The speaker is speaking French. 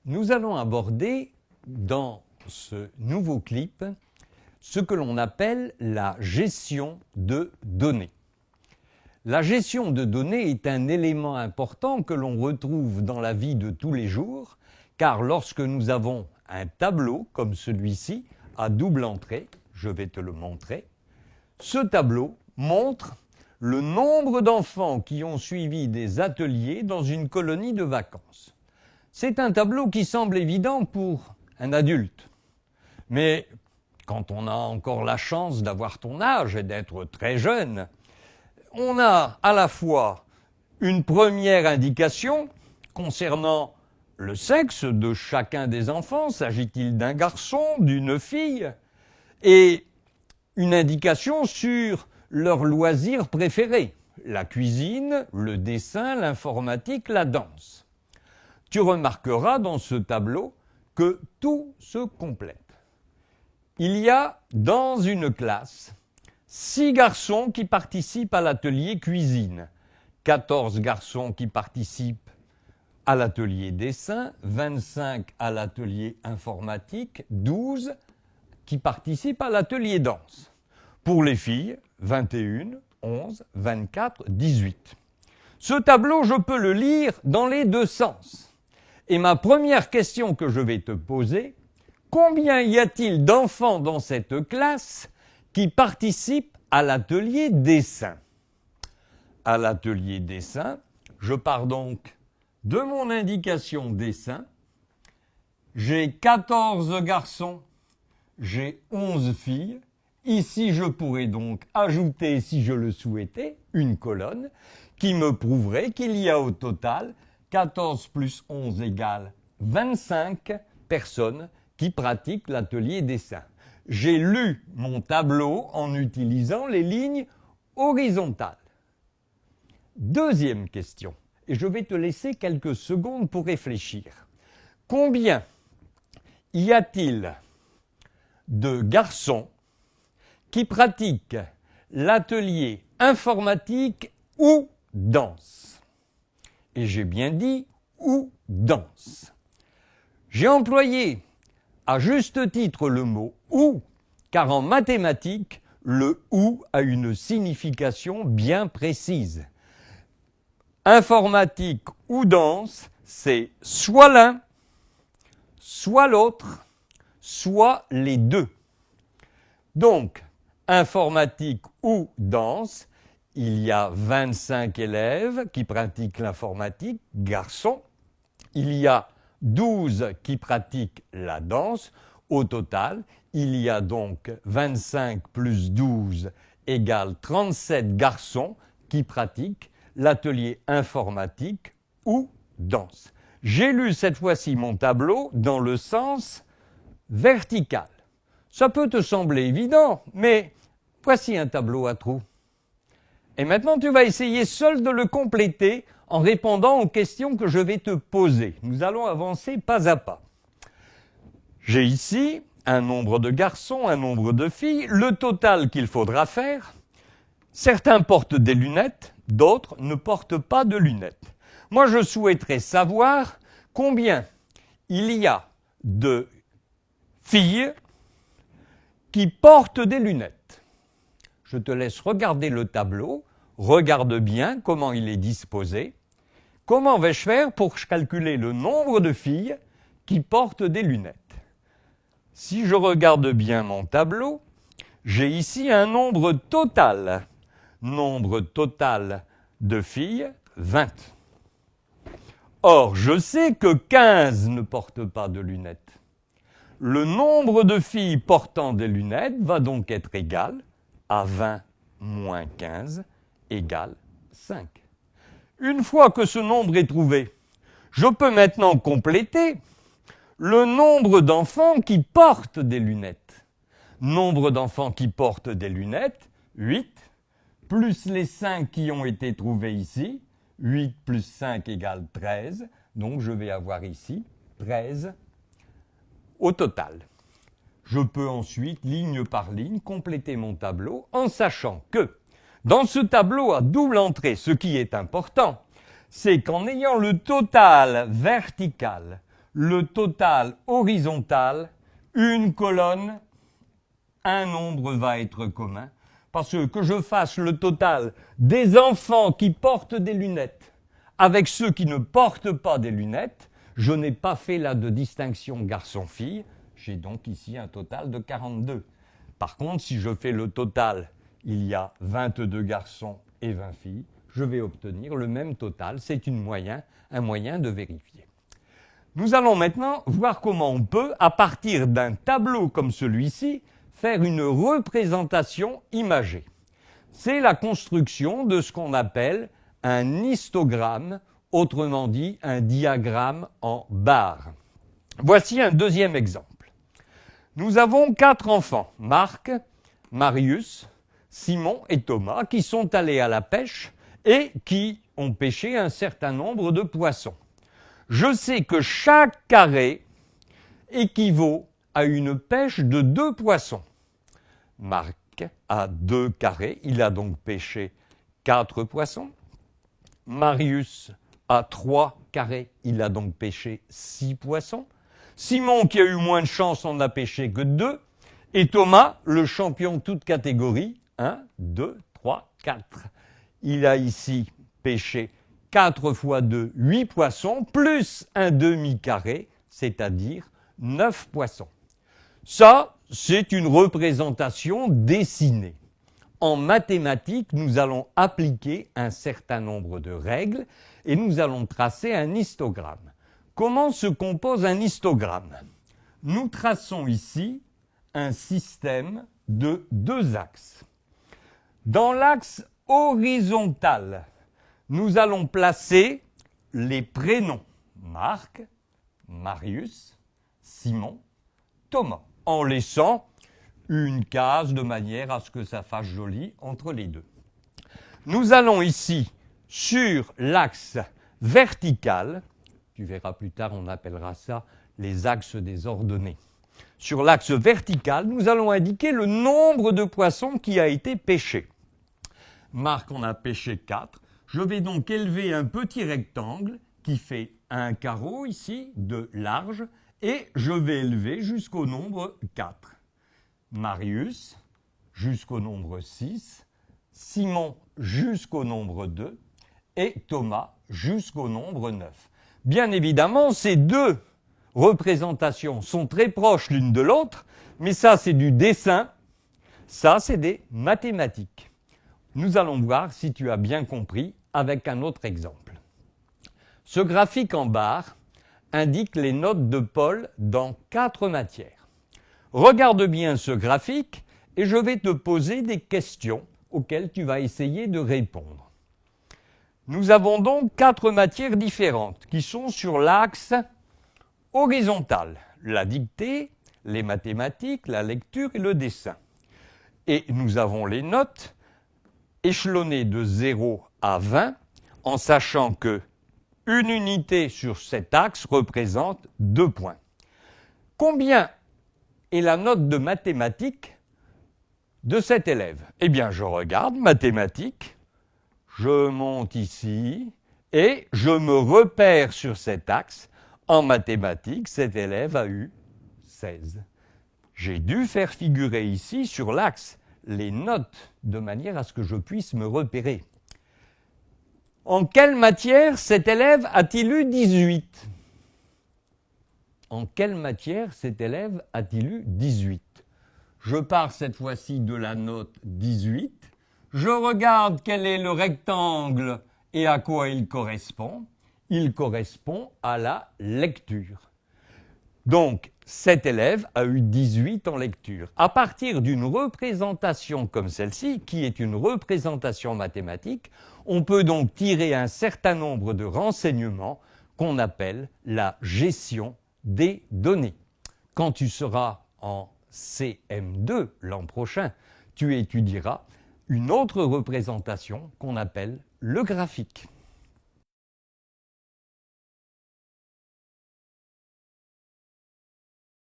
Nous allons aborder dans ce nouveau clip ce que l'on appelle la gestion de données. La gestion de données est un élément important que l'on retrouve dans la vie de tous les jours, car lorsque nous avons un tableau comme celui-ci à double entrée, je vais te le montrer, ce tableau montre le nombre d'enfants qui ont suivi des ateliers dans une colonie de vacances. C'est un tableau qui semble évident pour un adulte, mais quand on a encore la chance d'avoir ton âge et d'être très jeune, on a à la fois une première indication concernant le sexe de chacun des enfants, s'agit-il d'un garçon, d'une fille, et une indication sur leurs loisirs préférés, la cuisine, le dessin, l'informatique, la danse. Tu remarqueras dans ce tableau que tout se complète. Il y a dans une classe 6 garçons qui participent à l'atelier cuisine, 14 garçons qui participent à l'atelier dessin, 25 à l'atelier informatique, 12 qui participent à l'atelier danse. Pour les filles, 21, 11, 24, 18. Ce tableau, je peux le lire dans les deux sens. Et ma première question que je vais te poser, combien y a-t-il d'enfants dans cette classe qui participent à l'atelier dessin? À l'atelier dessin, je pars donc de mon indication dessin. J'ai 14 garçons, j'ai 11 filles. Ici, je pourrais donc ajouter, si je le souhaitais, une colonne qui me prouverait qu'il y a au total 14 plus 11 égale 25 personnes qui pratiquent l'atelier dessin. J'ai lu mon tableau en utilisant les lignes horizontales. Deuxième question, et je vais te laisser quelques secondes pour réfléchir. Combien y a-t-il de garçons qui pratiquent l'atelier informatique ou danse? Et j'ai bien dit ou danse. J'ai employé à juste titre le mot ou, car en mathématiques, le ou a une signification bien précise. Informatique ou danse, c'est soit l'un, soit l'autre, soit les deux. Donc, informatique ou danse, il y a 25 élèves qui pratiquent l'informatique, garçons. Il y a 12 qui pratiquent la danse. Au total, il y a donc 25 plus 12 égale 37 garçons qui pratiquent l'atelier informatique ou danse. J'ai lu cette fois-ci mon tableau dans le sens vertical. Ça peut te sembler évident, mais voici un tableau à trous. Et maintenant, tu vas essayer seul de le compléter en répondant aux questions que je vais te poser. Nous allons avancer pas à pas. J'ai ici un nombre de garçons, un nombre de filles, le total qu'il faudra faire. Certains portent des lunettes, d'autres ne portent pas de lunettes. Moi, je souhaiterais savoir combien il y a de filles qui portent des lunettes. Je te laisse regarder le tableau, regarde bien comment il est disposé. Comment vais-je faire pour calculer le nombre de filles qui portent des lunettes? Si je regarde bien mon tableau, j'ai ici un nombre total. Nombre total de filles, 20. Or, je sais que 15 ne portent pas de lunettes. Le nombre de filles portant des lunettes va donc être égal à 20 moins 15 égale 5. Une fois que ce nombre est trouvé, je peux maintenant compléter le nombre d'enfants qui portent des lunettes. Nombre d'enfants qui portent des lunettes, 8, plus les 5 qui ont été trouvés ici, 8 plus 5 égale 13, donc je vais avoir ici 13 au total. Je peux ensuite, ligne par ligne, compléter mon tableau en sachant que dans ce tableau à double entrée, ce qui est important, c'est qu'en ayant le total vertical, le total horizontal, une colonne, un nombre va être commun. Parce que je fasse le total des enfants qui portent des lunettes avec ceux qui ne portent pas des lunettes, je n'ai pas fait là de distinction garçon-fille, j'ai donc ici un total de 42. Par contre, si je fais le total, il y a 22 garçons et 20 filles, je vais obtenir le même total, c'est un moyen de vérifier. Nous allons maintenant voir comment on peut, à partir d'un tableau comme celui-ci, faire une représentation imagée. C'est la construction de ce qu'on appelle un histogramme, autrement dit un diagramme en barres. Voici un deuxième exemple. Nous avons 4 enfants, Marc, Marius, Simon et Thomas, qui sont allés à la pêche et qui ont pêché un certain nombre de poissons. Je sais que chaque carré équivaut à une pêche de 2 poissons. Marc a 2 carrés, il a donc pêché 4 poissons. Marius a 3 carrés, il a donc pêché 6 poissons. Simon, qui a eu moins de chance, en a pêché que 2. Et Thomas, le champion toute catégorie, 1, 2, 3, 4. Il a ici pêché 4 fois 2, 8 poissons, plus un demi-carré, c'est-à-dire 9 poissons. Ça, c'est une représentation dessinée. En mathématiques, nous allons appliquer un certain nombre de règles et nous allons tracer un histogramme. Comment se compose un histogramme? Nous traçons ici un système de 2 axes. Dans l'axe horizontal, nous allons placer les prénoms Marc, Marius, Simon, Thomas, en laissant une case de manière à ce que ça fasse joli entre les deux. Nous allons ici, sur l'axe vertical, tu verras plus tard, on appellera ça les axes des ordonnées. Sur l'axe vertical, nous allons indiquer le nombre de poissons qui a été pêché. Marc en a pêché 4. Je vais donc élever un petit rectangle qui fait un carreau ici de large et je vais élever jusqu'au nombre 4. Marius jusqu'au nombre 6, Simon jusqu'au nombre 2 et Thomas jusqu'au nombre 9. Bien évidemment, ces 2 représentations sont très proches l'une de l'autre, mais ça c'est du dessin, ça c'est des mathématiques. Nous allons voir si tu as bien compris avec un autre exemple. Ce graphique en barre indique les notes de Paul dans 4 matières. Regarde bien ce graphique et je vais te poser des questions auxquelles tu vas essayer de répondre. Nous avons donc 4 matières différentes qui sont sur l'axe horizontal. La dictée, les mathématiques, la lecture et le dessin. Et nous avons les notes échelonnées de 0 à 20 en sachant que une unité sur cet axe représente 2 points. Combien est la note de mathématiques de cet élève? Eh bien, je regarde mathématiques, je monte ici et je me repère sur cet axe. En mathématiques, cet élève a eu 16. J'ai dû faire figurer ici sur l'axe les notes de manière à ce que je puisse me repérer. En quelle matière cet élève a-t-il eu 18? En quelle matière cet élève a-t-il eu 18? Je pars cette fois-ci de la note 18. Je regarde quel est le rectangle et à quoi il correspond. Il correspond à la lecture. Donc, cet élève a eu 18 en lecture. À partir d'une représentation comme celle-ci, qui est une représentation mathématique, on peut donc tirer un certain nombre de renseignements qu'on appelle la gestion des données. Quand tu seras en CM2 l'an prochain, tu étudieras une autre représentation qu'on appelle le graphique.